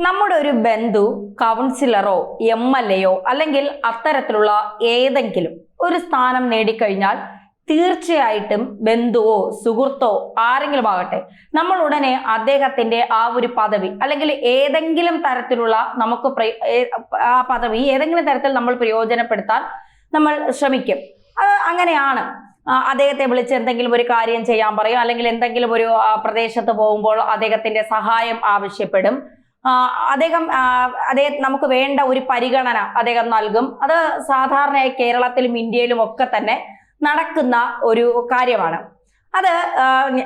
നമ്മുടെ ഒരു ബന്ധു കൗൺസിലറോ MLA അല്ലെങ്കിൽ അത്തരത്തിലുള്ള ഏതെങ്കിലും ഒരു സ്ഥാനം നേടിക്കഴിഞ്ഞാൽ തീർച്ചയായിട്ടും ബന്ധുവോ സുഹൃത്തോ ആരെങ്കിലും ആകട്ടെ നമ്മൾ ഉടനെ അദ്ദേഹത്തിന്റെ ആ ഒരു പദവി അല്ലെങ്കിൽ ഏതെങ്കിലും തരത്തിലുള്ള നമുക്ക് ആ പദവി ഏതെങ്കിലും തരത്തിൽ നമ്മൾ പ്രയോജനപ്പെടുത്താൻ നമ്മൾ ശ്രമിക്കും. അത് അങ്ങനെയാണ്. അദ്ദേഹത്തെ വിളിച്ച് എന്തെങ്കിലും ഒരു കാര്യം ചെയ്യാൻ പറയും, അല്ലെങ്കിൽ എന്തെങ്കിലും ഒരു പ്രദേശത്ത് പോകുമ്പോൾ അദ്ദേഹത്തിന്റെ സഹായം ആവശ്യപ്പെടും. അദ്ദേഹം നമുക്ക് വേണ്ട ഒരു പരിഗണന അദ്ദേഹം നൽകും. അത് സാധാരണയായി കേരളത്തിലും ഇന്ത്യയിലും ഒക്കെ തന്നെ നടക്കുന്ന ഒരു കാര്യമാണ്. അത്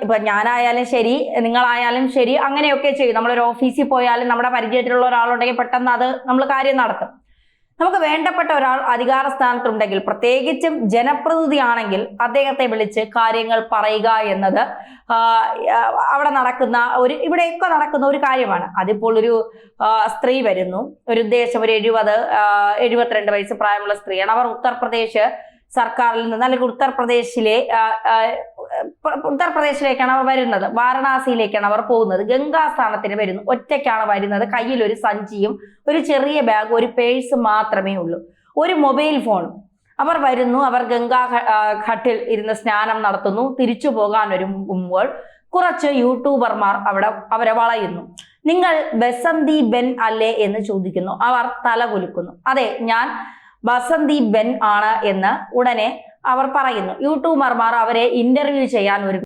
ഇപ്പൊ ഞാനായാലും ശരി, നിങ്ങളായാലും ശരി, അങ്ങനെയൊക്കെ ചെയ്യും. നമ്മളൊരു ഓഫീസിൽ പോയാലും നമ്മുടെ പരിചയത്തിലുള്ള ഒരാളുണ്ടെങ്കിൽ പെട്ടെന്ന് അത് നമ്മൾ കാര്യം നടത്തും. നമുക്ക് വേണ്ടപ്പെട്ട ഒരാൾ അധികാര സ്ഥാനത്തുണ്ടെങ്കിൽ, പ്രത്യേകിച്ചും ജനപ്രതിനിധിയാണെങ്കിൽ അദ്ദേഹത്തെ വിളിച്ച് കാര്യങ്ങൾ പറയുക എന്നത് അവിടെ നടക്കുന്ന ഇവിടെയൊക്കെ നടക്കുന്ന ഒരു കാര്യമാണ്. അതിപ്പോൾ ഒരു സ്ത്രീ വരുന്നു, ഒരു ഉദ്ദേശം ഒരു 72 വയസ്സ് പ്രായമുള്ള സ്ത്രീയാണ്. അവർ ഉത്തർപ്രദേശ് സർക്കാരിൽ നിന്ന് അല്ലെങ്കിൽ ഉത്തർപ്രദേശിലേക്കാണ് അവർ വരുന്നത്. വാരണാസിയിലേക്കാണ് അവർ പോകുന്നത്. ഗംഗാസ്ഥാനത്തിന് വരുന്നു. ഒറ്റയ്ക്കാണ് വരുന്നത്. കയ്യിൽ ഒരു സഞ്ചിയും ഒരു ചെറിയ ബാഗ്, ഒരു പേഴ്സ് മാത്രമേ ഉള്ളൂ, ഒരു മൊബൈൽ ഫോണും. അവർ വരുന്നു. അവർ ഗംഗാ ഘട്ടിൽ ഇരുന്ന് സ്നാനം നടത്തുന്നു. തിരിച്ചു പോകാൻ ഒരുങ്ങുമ്പോൾ കുറച്ച് യൂട്യൂബർമാർ അവരെ വളയുന്നു. നിങ്ങൾ ബസന്തി ബെൻ അല്ലേ എന്ന് ചോദിക്കുന്നു. അവർ തല കുലുക്കുന്നു. അതെ, ഞാൻ ബസന്തി ബെൻ ആണ് എന്ന് ഉടനെ അവർ പറയുന്നു. യൂട്യൂബർമാർ അവരെ ഇന്റർവ്യൂ ചെയ്യാൻ ഒരു